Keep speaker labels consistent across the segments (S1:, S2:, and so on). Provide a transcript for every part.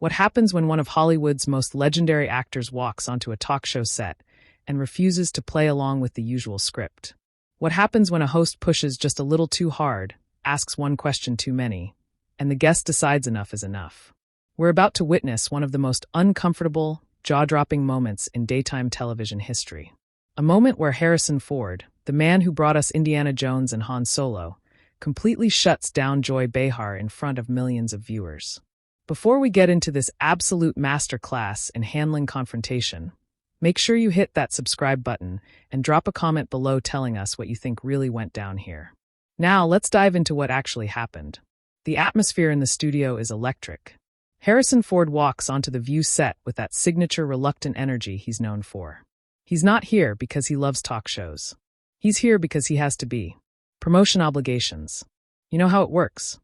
S1: What happens when one of Hollywood's most legendary actors walks onto a talk show set and refuses to play along with the usual script? What happens when a host pushes just a little too hard, asks one question too many, and the guest decides enough is enough? We're about to witness one of the most uncomfortable, jaw-dropping moments in daytime television history. A moment where Harrison Ford, the man who brought us Indiana Jones and Han Solo, completely shuts down Joy Behar in front of millions of viewers. Before we get into this absolute masterclass in handling confrontation, make sure you hit that subscribe button and drop a comment below telling us what you think really went down here. Now, let's dive into what actually happened. The atmosphere in the studio is electric. Harrison Ford walks onto the View set with that signature reluctant energy he's known for. He's not here because he loves talk shows. He's here because he has to be. Promotion obligations. You know how it works.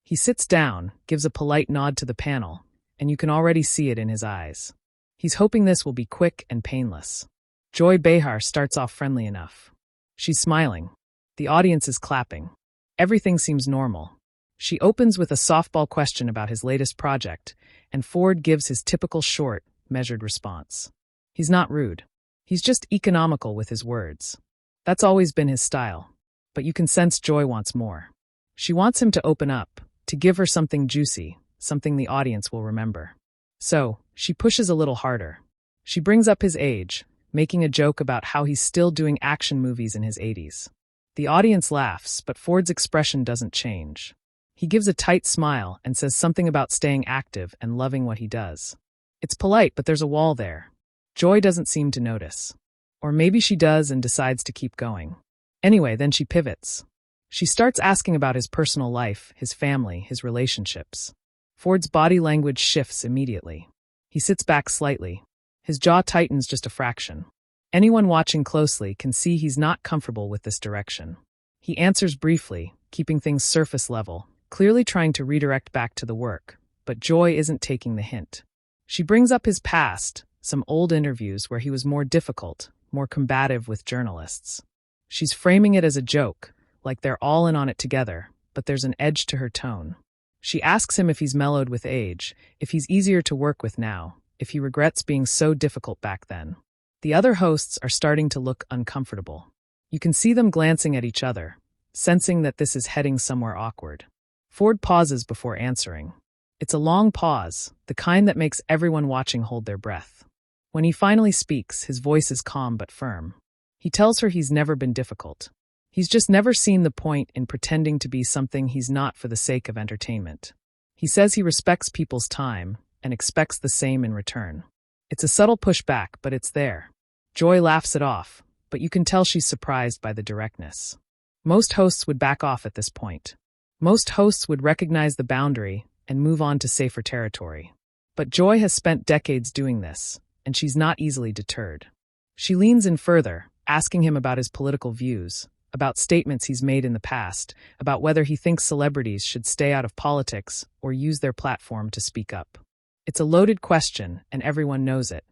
S1: He sits down, gives a polite nod to the panel, and you can already see it in his eyes. He's hoping this will be quick and painless. Joy Behar starts off friendly enough. She's smiling. The audience is clapping. Everything seems normal. She opens with a softball question about his latest project, and Ford gives his typical short, measured response. He's not rude. He's just economical with his words. That's always been his style. But you can sense Joy wants more. She wants him to open up, to give her something juicy, something the audience will remember. So, she pushes a little harder. She brings up his age, making a joke about how he's still doing action movies in his 80s. The audience laughs, but Ford's expression doesn't change. He gives a tight smile and says something about staying active and loving what he does. It's polite, but there's a wall there. Joy doesn't seem to notice. Or maybe she does and decides to keep going. Anyway, then she pivots. She starts asking about his personal life, his family, his relationships. Ford's body language shifts immediately. He sits back slightly. His jaw tightens just a fraction. Anyone watching closely can see he's not comfortable with this direction. He answers briefly, keeping things surface level, clearly trying to redirect back to the work, but Joy isn't taking the hint. She brings up his past, some old interviews where he was more difficult, more combative with journalists. She's framing it as a joke, like they're all in on it together, but there's an edge to her tone. She asks him if he's mellowed with age, if he's easier to work with now, if he regrets being so difficult back then. The other hosts are starting to look uncomfortable. You can see them glancing at each other, sensing that this is heading somewhere awkward. Ford pauses before answering. It's a long pause, the kind that makes everyone watching hold their breath. When he finally speaks, his voice is calm but firm. He tells her he's never been difficult. He's just never seen the point in pretending to be something he's not for the sake of entertainment. He says he respects people's time and expects the same in return. It's a subtle pushback, but it's there. Joy laughs it off, but you can tell she's surprised by the directness. Most hosts would back off at this point. Most hosts would recognize the boundary and move on to safer territory. But Joy has spent decades doing this, and she's not easily deterred. She leans in further, asking him about his political views, about statements he's made in the past, about whether he thinks celebrities should stay out of politics or use their platform to speak up. It's a loaded question, and everyone knows it.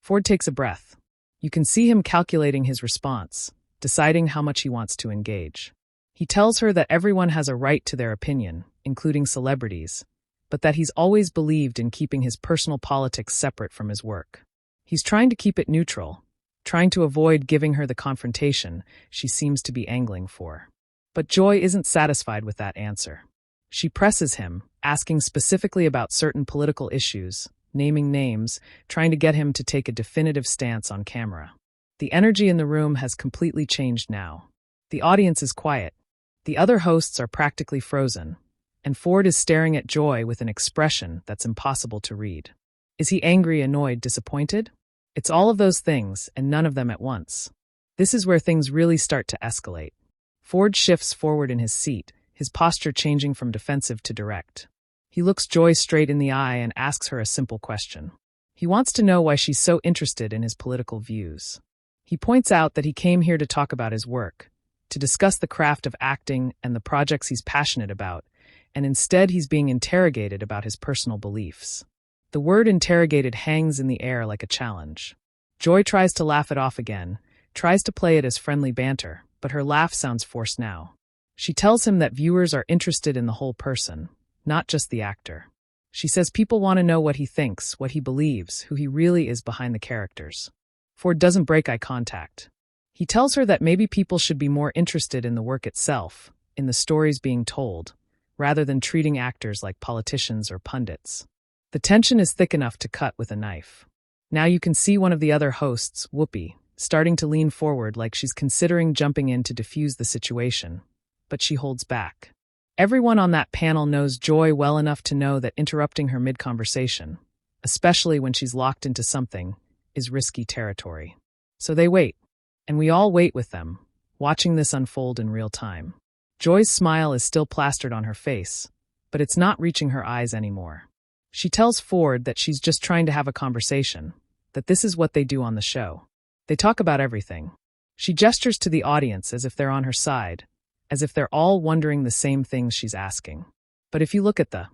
S1: Ford takes a breath. You can see him calculating his response, deciding how much he wants to engage. He tells her that everyone has a right to their opinion, including celebrities, but that he's always believed in keeping his personal politics separate from his work. He's trying to keep it neutral, trying to avoid giving her the confrontation she seems to be angling for. But Joy isn't satisfied with that answer. She presses him, asking specifically about certain political issues, naming names, trying to get him to take a definitive stance on camera. The energy in the room has completely changed now. The audience is quiet. The other hosts are practically frozen, and Ford is staring at Joy with an expression that's impossible to read. Is he angry, annoyed, disappointed? It's all of those things, and none of them at once. This is where things really start to escalate. Ford shifts forward in his seat, his posture changing from defensive to direct. He looks Joy straight in the eye and asks her a simple question. He wants to know why she's so interested in his political views. He points out that he came here to talk about his work, to discuss the craft of acting and the projects he's passionate about, and instead he's being interrogated about his personal beliefs. The word interrogated hangs in the air like a challenge. Joy tries to laugh it off again, tries to play it as friendly banter, but her laugh sounds forced now. She tells him that viewers are interested in the whole person, not just the actor. She says people want to know what he thinks, what he believes, who he really is behind the characters. Ford doesn't break eye contact. He tells her that maybe people should be more interested in the work itself, in the stories being told, rather than treating actors like politicians or pundits. The tension is thick enough to cut with a knife. Now you can see one of the other hosts, Whoopi, starting to lean forward like she's considering jumping in to defuse the situation, but she holds back. Everyone on that panel knows Joy well enough to know that interrupting her mid-conversation, especially when she's locked into something, is risky territory. So they wait, and we all wait with them, watching this unfold in real time. Joy's smile is still plastered on her face, but it's not reaching her eyes anymore. She tells Ford that she's just trying to have a conversation, that this is what they do on the show. They talk about everything. She gestures to the audience as if they're on her side, as if they're all wondering the same things she's asking. But if you look at the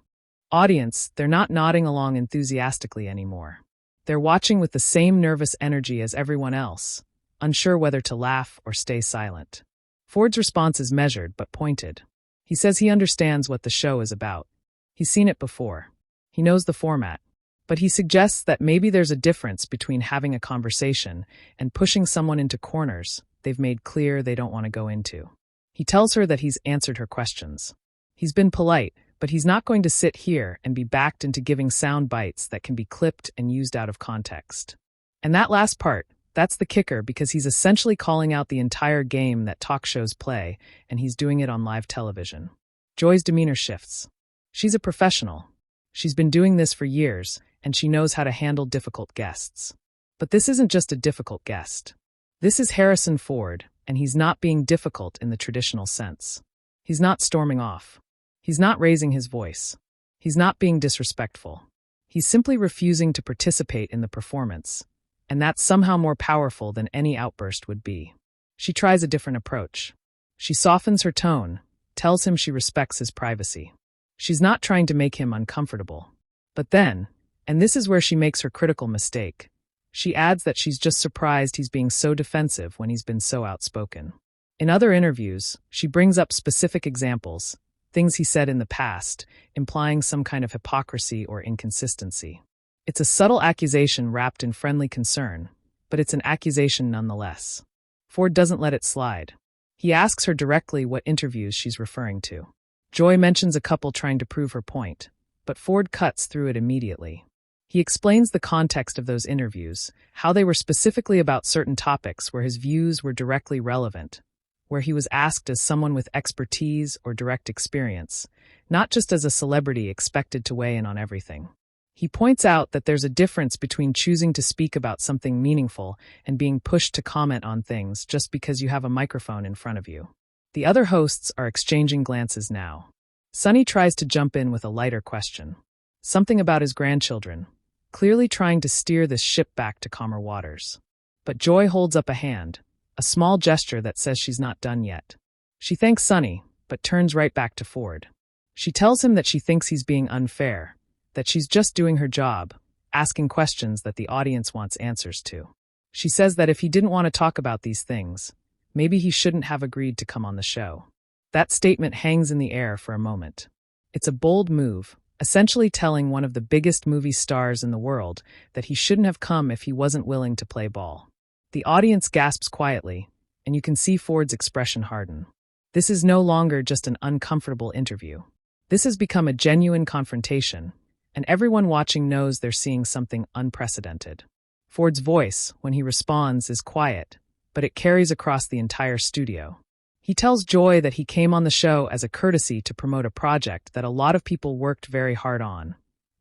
S1: audience, they're not nodding along enthusiastically anymore. They're watching with the same nervous energy as everyone else, unsure whether to laugh or stay silent. Ford's response is measured but pointed. He says he understands what the show is about. He's seen it before. He knows the format. But he suggests that maybe there's a difference between having a conversation and pushing someone into corners they've made clear they don't want to go into. He tells her that he's answered her questions. He's been polite, but he's not going to sit here and be backed into giving sound bites that can be clipped and used out of context. And that last part, that's the kicker, because he's essentially calling out the entire game that talk shows play, and he's doing it on live television. Joy's demeanor shifts. She's a professional. She's been doing this for years, and she knows how to handle difficult guests. But this isn't just a difficult guest. This is Harrison Ford, and he's not being difficult in the traditional sense. He's not storming off. He's not raising his voice. He's not being disrespectful. He's simply refusing to participate in the performance, and that's somehow more powerful than any outburst would be. She tries a different approach. She softens her tone, tells him she respects his privacy. She's not trying to make him uncomfortable. But then, and this is where she makes her critical mistake, she adds that she's just surprised he's being so defensive when he's been so outspoken. In other interviews, she brings up specific examples, things he said in the past, implying some kind of hypocrisy or inconsistency. It's a subtle accusation wrapped in friendly concern, but it's an accusation nonetheless. Ford doesn't let it slide. He asks her directly what interviews she's referring to. Joy mentions a couple trying to prove her point, but Ford cuts through it immediately. He explains the context of those interviews, how they were specifically about certain topics where his views were directly relevant, where he was asked as someone with expertise or direct experience, not just as a celebrity expected to weigh in on everything. He points out that there's a difference between choosing to speak about something meaningful and being pushed to comment on things just because you have a microphone in front of you. The other hosts are exchanging glances now. Sonny tries to jump in with a lighter question. Something about his grandchildren, clearly trying to steer this ship back to calmer waters. But Joy holds up a hand, a small gesture that says she's not done yet. She thanks Sonny, but turns right back to Ford. She tells him that she thinks he's being unfair, that she's just doing her job, asking questions that the audience wants answers to. She says that if he didn't want to talk about these things, maybe he shouldn't have agreed to come on the show. That statement hangs in the air for a moment. It's a bold move, essentially telling one of the biggest movie stars in the world that he shouldn't have come if he wasn't willing to play ball. The audience gasps quietly, and you can see Ford's expression harden. This is no longer just an uncomfortable interview. This has become a genuine confrontation, and everyone watching knows they're seeing something unprecedented. Ford's voice, when he responds, is quiet, but it carries across the entire studio. He tells Joy that he came on the show as a courtesy to promote a project that a lot of people worked very hard on,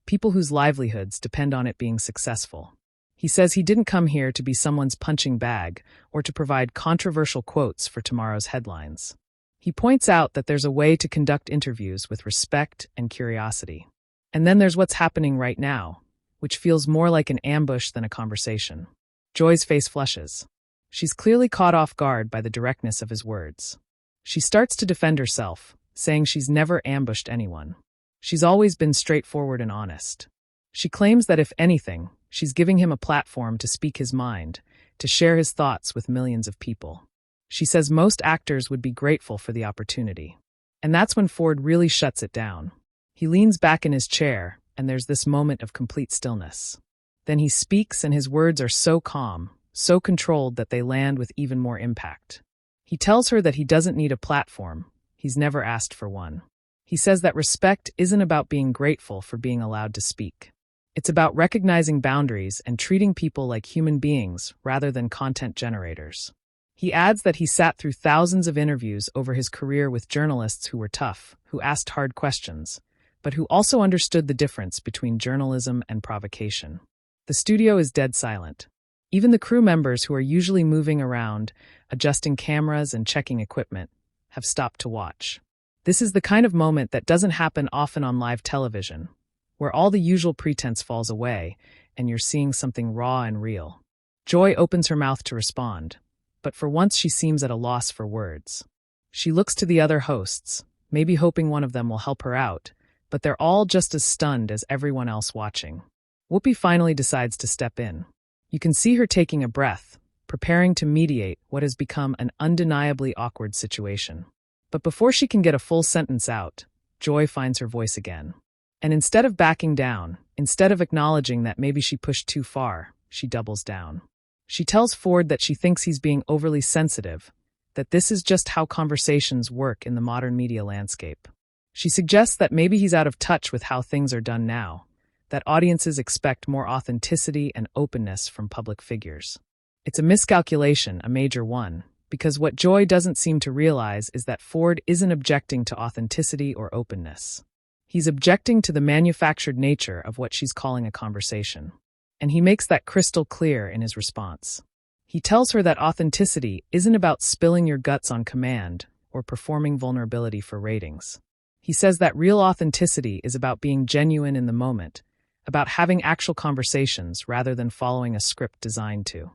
S1: people whose livelihoods depend on it being successful. He says he didn't come here to be someone's punching bag or to provide controversial quotes for tomorrow's headlines. He points out that there's a way to conduct interviews with respect and curiosity. And then there's what's happening right now, which feels more like an ambush than a conversation. Joy's face flushes. She's clearly caught off guard by the directness of his words. She starts to defend herself, saying she's never ambushed anyone. She's always been straightforward and honest. She claims that if anything, she's giving him a platform to speak his mind, to share his thoughts with millions of people. She says most actors would be grateful for the opportunity. And that's when Ford really shuts it down. He leans back in his chair, and there's this moment of complete stillness. Then he speaks, and his words are so calm, so controlled that they land with even more impact. He tells her that he doesn't need a platform. He's never asked for one. He says that respect isn't about being grateful for being allowed to speak. It's about recognizing boundaries and treating people like human beings rather than content generators. He adds that he sat through thousands of interviews over his career with journalists who were tough, who asked hard questions, but who also understood the difference between journalism and provocation. The studio is dead silent. Even the crew members, who are usually moving around, adjusting cameras and checking equipment, have stopped to watch. This is the kind of moment that doesn't happen often on live television, where all the usual pretense falls away and you're seeing something raw and real. Joy opens her mouth to respond, but for once she seems at a loss for words. She looks to the other hosts, maybe hoping one of them will help her out, but they're all just as stunned as everyone else watching. Whoopi finally decides to step in. You can see her taking a breath, preparing to mediate what has become an undeniably awkward situation. But before she can get a full sentence out, Joy finds her voice again. And instead of backing down, instead of acknowledging that maybe she pushed too far, she doubles down. She tells Ford that she thinks he's being overly sensitive, that this is just how conversations work in the modern media landscape. She suggests that maybe he's out of touch with how things are done now, that audiences expect more authenticity and openness from public figures. It's a miscalculation, a major one, because what Joy doesn't seem to realize is that Ford isn't objecting to authenticity or openness. He's objecting to the manufactured nature of what she's calling a conversation. And he makes that crystal clear in his response. He tells her that authenticity isn't about spilling your guts on command or performing vulnerability for ratings. He says that real authenticity is about being genuine in the moment, about having actual conversations rather than following a script designed to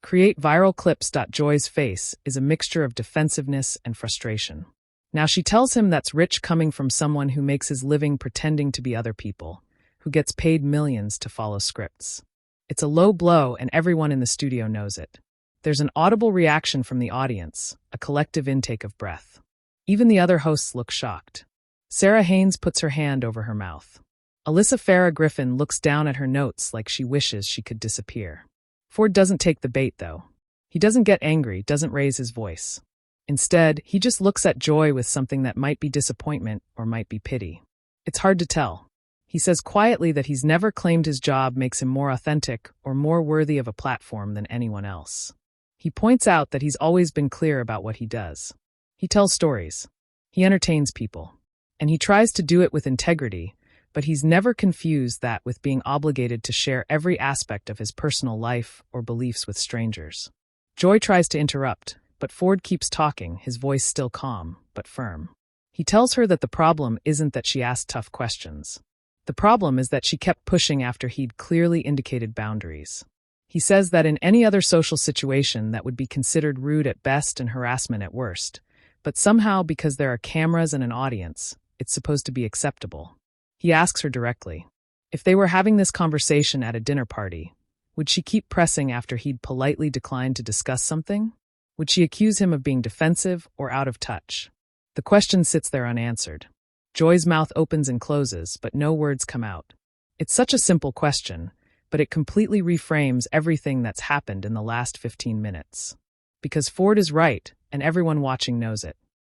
S1: create viral clips. Joy's face is a mixture of defensiveness and frustration. Now she tells him that's rich coming from someone who makes his living pretending to be other people, who gets paid millions to follow scripts. It's a low blow, and everyone in the studio knows it. There's an audible reaction from the audience, a collective intake of breath. Even the other hosts look shocked. Sarah Haynes puts her hand over her mouth. Alyssa Farah Griffin looks down at her notes like she wishes she could disappear. Ford doesn't take the bait, though. He doesn't get angry, doesn't raise his voice. Instead, he just looks at Joy with something that might be disappointment or might be pity. It's hard to tell. He says quietly that he's never claimed his job makes him more authentic or more worthy of a platform than anyone else. He points out that he's always been clear about what he does. He tells stories. He entertains people. And he tries to do it with integrity, but he's never confused that with being obligated to share every aspect of his personal life or beliefs with strangers. Joy tries to interrupt, but Ford keeps talking, his voice still calm, but firm. He tells her that the problem isn't that she asked tough questions. The problem is that she kept pushing after he'd clearly indicated boundaries. He says that in any other social situation that would be considered rude at best and harassment at worst, but somehow because there are cameras and an audience, it's supposed to be acceptable. He asks her directly, if they were having this conversation at a dinner party, would she keep pressing after he'd politely declined to discuss something? Would she accuse him of being defensive or out of touch? The question sits there unanswered. Joy's mouth opens and closes, but no words come out. It's such a simple question, but it completely reframes everything that's happened in the last 15 minutes. Because Ford is right, and everyone watching knows it.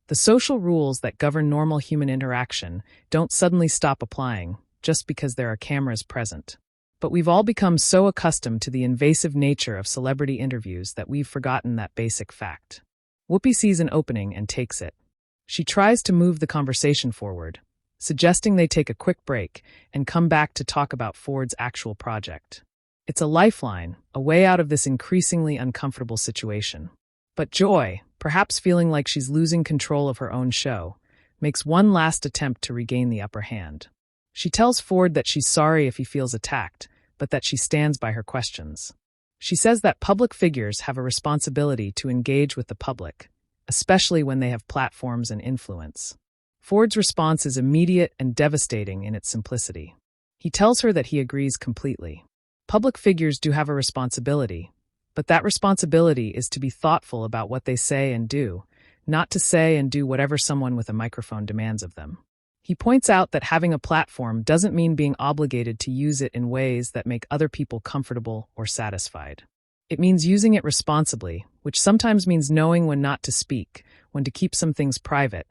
S1: The social rules that govern normal human interaction don't suddenly stop applying just because there are cameras present. But we've all become so accustomed to the invasive nature of celebrity interviews that we've forgotten that basic fact. Whoopi sees an opening and takes it. She tries to move the conversation forward, suggesting they take a quick break and come back to talk about Ford's actual project. It's a lifeline, a way out of this increasingly uncomfortable situation. But Joy, perhaps feeling like she's losing control of her own show, makes one last attempt to regain the upper hand. She tells Ford that she's sorry if he feels attacked, but that she stands by her questions. She says that public figures have a responsibility to engage with the public, especially when they have platforms and influence. Ford's response is immediate and devastating in its simplicity. He tells her that he agrees completely. Public figures do have a responsibility, but that responsibility is to be thoughtful about what they say and do, not to say and do whatever someone with a microphone demands of them. He points out that having a platform doesn't mean being obligated to use it in ways that make other people comfortable or satisfied. It means using it responsibly, which sometimes means knowing when not to speak, when to keep some things private,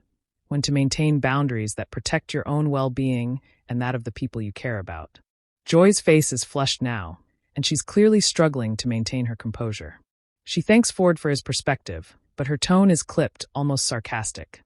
S1: when to maintain boundaries that protect your own well-being and that of the people you care about. Joy's face is flushed now, and she's clearly struggling to maintain her composure. She thanks Ford for his perspective, but her tone is clipped, almost sarcastic.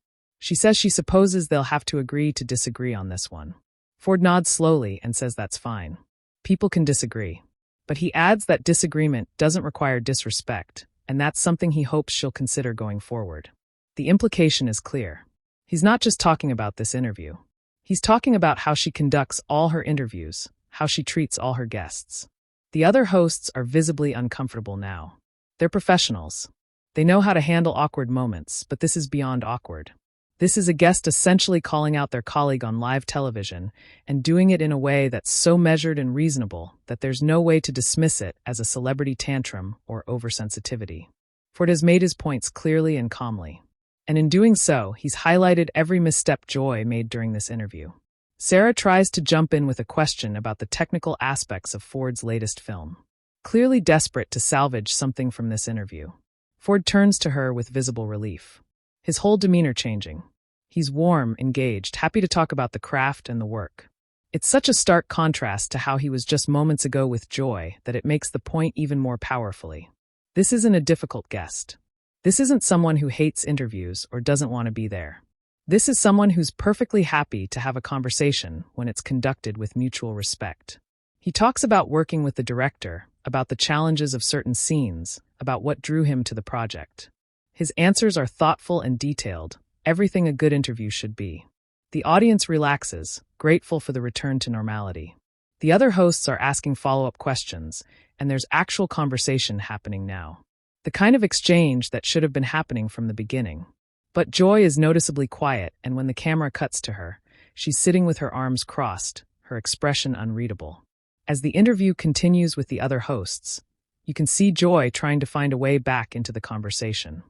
S1: She says she supposes they'll have to agree to disagree on this one. Ford nods slowly and says that's fine. People can disagree. But he adds that disagreement doesn't require disrespect, and that's something he hopes she'll consider going forward. The implication is clear. He's not just talking about this interview. He's talking about how she conducts all her interviews, how she treats all her guests. The other hosts are visibly uncomfortable now. They're professionals. They know how to handle awkward moments, but this is beyond awkward. This is a guest essentially calling out their colleague on live television and doing it in a way that's so measured and reasonable that there's no way to dismiss it as a celebrity tantrum or oversensitivity. Ford has made his points clearly and calmly. And in doing so, he's highlighted every misstep Joy made during this interview. Sarah tries to jump in with a question about the technical aspects of Ford's latest film. Clearly desperate to salvage something from this interview, Ford turns to her with visible relief. His whole demeanor changing. He's warm, engaged, happy to talk about the craft and the work. It's such a stark contrast to how he was just moments ago with Joy that it makes the point even more powerfully. This isn't a difficult guest. This isn't someone who hates interviews or doesn't want to be there. This is someone who's perfectly happy to have a conversation when it's conducted with mutual respect. He talks about working with the director, about the challenges of certain scenes, about what drew him to the project. His answers are thoughtful and detailed, everything a good interview should be. The audience relaxes, grateful for the return to normality. The other hosts are asking follow-up questions, and there's actual conversation happening now. The kind of exchange that should have been happening from the beginning. But Joy is noticeably quiet, and when the camera cuts to her, she's sitting with her arms crossed, her expression unreadable. As the interview continues with the other hosts, you can see Joy trying to find a way back into the conversation.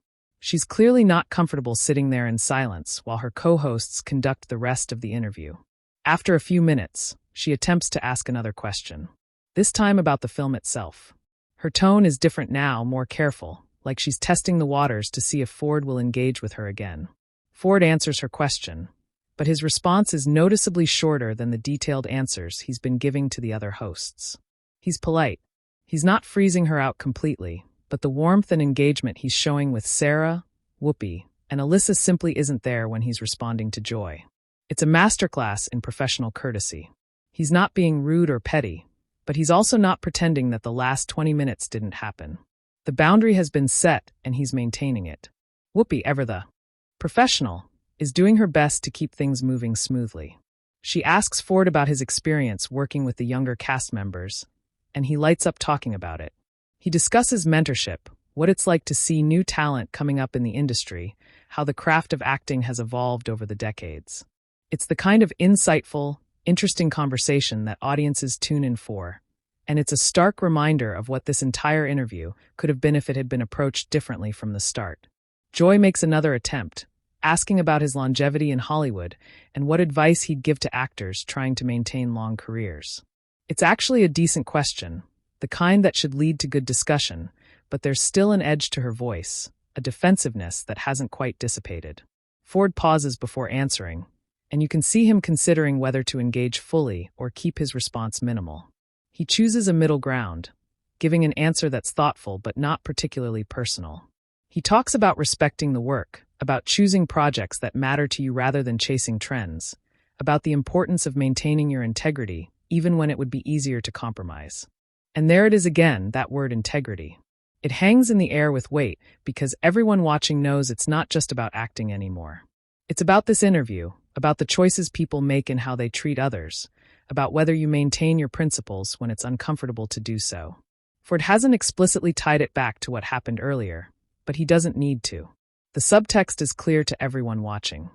S1: She's clearly not comfortable sitting there in silence while her co-hosts conduct the rest of the interview. After a few minutes, she attempts to ask another question, this time about the film itself. Her tone is different now, more careful, like she's testing the waters to see if Ford will engage with her again. Ford answers her question, but his response is noticeably shorter than the detailed answers he's been giving to the other hosts. He's polite. He's not freezing her out completely, but the warmth and engagement he's showing with Sarah, Whoopi, and Alyssa simply isn't there when he's responding to Joy. It's a masterclass in professional courtesy. He's not being rude or petty, but he's also not pretending that the last 20 minutes didn't happen. The boundary has been set, and he's maintaining it. Whoopi, ever the professional, is doing her best to keep things moving smoothly. She asks Ford about his experience working with the younger cast members, and he lights up talking about it. He discusses mentorship, what it's like to see new talent coming up in the industry, how the craft of acting has evolved over the decades. It's the kind of insightful, interesting conversation that audiences tune in for, and it's a stark reminder of what this entire interview could have been if it had been approached differently from the start. Joy makes another attempt, asking about his longevity in Hollywood and what advice he'd give to actors trying to maintain long careers. It's actually a decent question, the kind that should lead to good discussion, but there's still an edge to her voice, a defensiveness that hasn't quite dissipated. Ford pauses before answering, and you can see him considering whether to engage fully or keep his response minimal. He chooses a middle ground, giving an answer that's thoughtful but not particularly personal. He talks about respecting the work, about choosing projects that matter to you rather than chasing trends, about the importance of maintaining your integrity, even when it would be easier to compromise. And there it is again, that word integrity. It hangs in the air with weight because everyone watching knows it's not just about acting anymore. It's about this interview, about the choices people make and how they treat others, about whether you maintain your principles when it's uncomfortable to do so. Ford hasn't explicitly tied it back to what happened earlier, but he doesn't need to. The subtext is clear to everyone watching.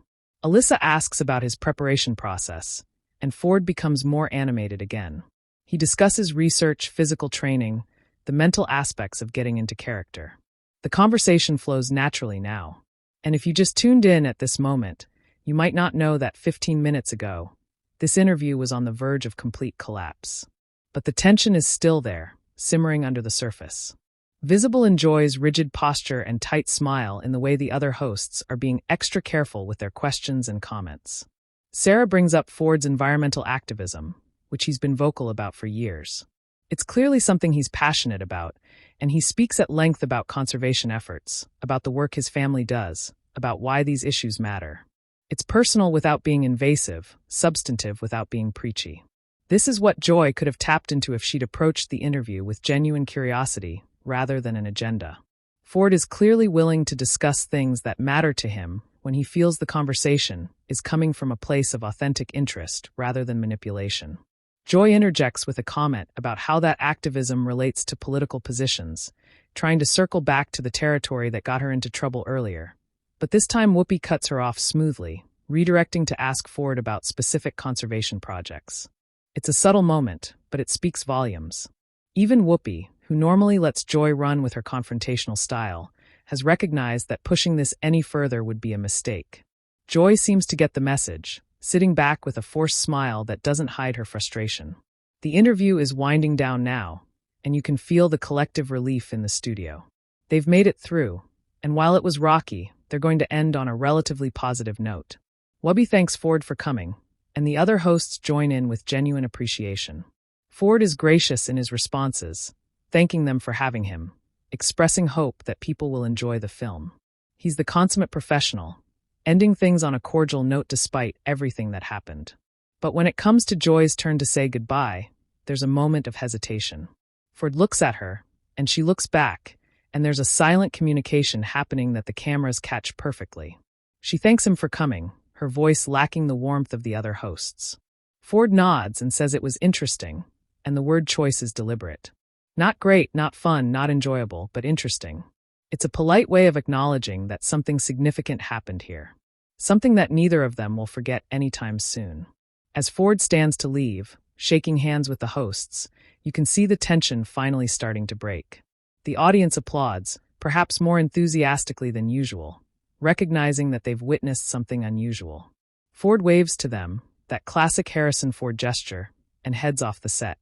S1: Alyssa asks about his preparation process, and Ford becomes more animated again. He discusses research, physical training, the mental aspects of getting into character. The conversation flows naturally now. And if you just tuned in at this moment, You might not know that 15 minutes ago, this interview was on the verge of complete collapse. But the tension is still there, simmering under the surface. Visible in Joy's rigid posture and tight smile in the way the other hosts are being extra careful with their questions and comments. Sarah brings up Ford's environmental activism, which he's been vocal about for years. It's clearly something he's passionate about, and he speaks at length about conservation efforts, about the work his family does, about why these issues matter. It's personal without being invasive, substantive without being preachy. This is what Joy could have tapped into if she'd approached the interview with genuine curiosity rather than an agenda. Ford is clearly willing to discuss things that matter to him when he feels the conversation is coming from a place of authentic interest rather than manipulation. Joy interjects with a comment about how that activism relates to political positions, trying to circle back to the territory that got her into trouble earlier. But this time Whoopi cuts her off smoothly, redirecting to ask Ford about specific conservation projects. It's a subtle moment, but it speaks volumes. Even Whoopi, who normally lets Joy run with her confrontational style, has recognized that pushing this any further would be a mistake. Joy seems to get the message, sitting back with a forced smile that doesn't hide her frustration. The interview is winding down now, and you can feel the collective relief in the studio. They've made it through, and while it was rocky, they're going to end on a relatively positive note. Whoopi thanks Ford for coming, and the other hosts join in with genuine appreciation. Ford is gracious in his responses, thanking them for having him, expressing hope that people will enjoy the film. He's the consummate professional, ending things on a cordial note despite everything that happened. But when it comes to Joy's turn to say goodbye, there's a moment of hesitation. Ford looks at her, and she looks back, and there's a silent communication happening that the cameras catch perfectly. She thanks him for coming, her voice lacking the warmth of the other hosts. Ford nods and says it was interesting, and the word choice is deliberate. Not great, not fun, not enjoyable, but interesting. It's a polite way of acknowledging that something significant happened here. Something that neither of them will forget anytime soon. As Ford stands to leave, shaking hands with the hosts, you can see the tension finally starting to break. The audience applauds, perhaps more enthusiastically than usual, recognizing that they've witnessed something unusual. Ford waves to them, that classic Harrison Ford gesture, and heads off the set.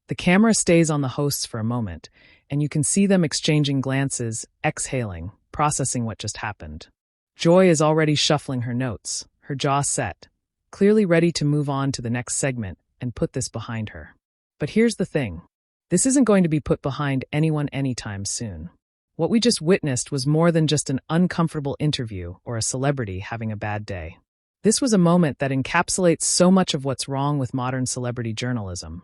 S1: The camera stays on the hosts for a moment, and you can see them exchanging glances, exhaling, processing what just happened. Joy is already shuffling her notes, her jaw set, clearly ready to move on to the next segment and put this behind her. But here's the thing. This isn't going to be put behind anyone anytime soon. What we just witnessed was more than just an uncomfortable interview or a celebrity having a bad day. This was a moment that encapsulates so much of what's wrong with modern celebrity journalism.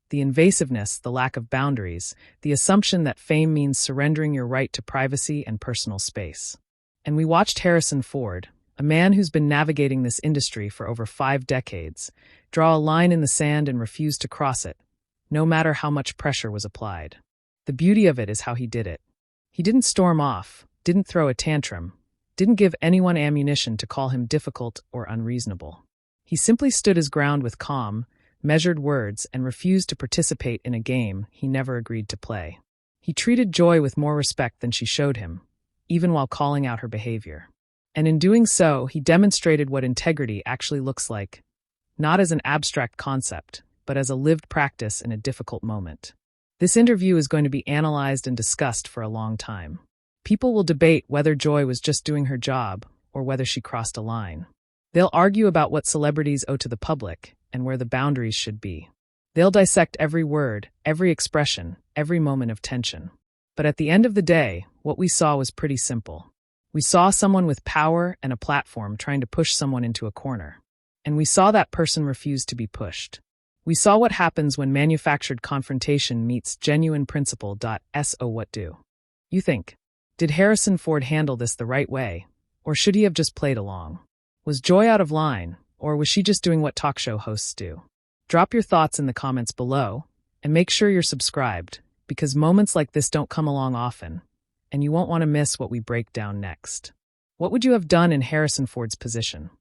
S1: The invasiveness, the lack of boundaries, the assumption that fame means surrendering your right to privacy and personal space. And we watched Harrison Ford, a man who's been navigating this industry for over 5 decades, draw a line in the sand and refuse to cross it, no matter how much pressure was applied. The beauty of it is how he did it. He didn't storm off, didn't throw a tantrum, didn't give anyone ammunition to call him difficult or unreasonable. He simply stood his ground with calm, measured words and refused to participate in a game he never agreed to play. He treated Joy with more respect than she showed him, even while calling out her behavior. And in doing so, he demonstrated what integrity actually looks like, not as an abstract concept, but as a lived practice in a difficult moment. This interview is going to be analyzed and discussed for a long time. People will debate whether Joy was just doing her job or whether she crossed a line. They'll argue about what celebrities owe to the public and where the boundaries should be. They'll dissect every word, every expression, every moment of tension. But at the end of the day, what we saw was pretty simple. We saw someone with power and a platform trying to push someone into a corner. And we saw that person refuse to be pushed. We saw what happens when manufactured confrontation meets genuine principle. So what do you think? Did Harrison Ford handle this the right way, or should he have just played along? Was Joy out of line, or was she just doing what talk show hosts do? Drop your thoughts in the comments below, and make sure you're subscribed, because moments like this don't come along often, and you won't want to miss what we break down next. What would you have done in Harrison Ford's position?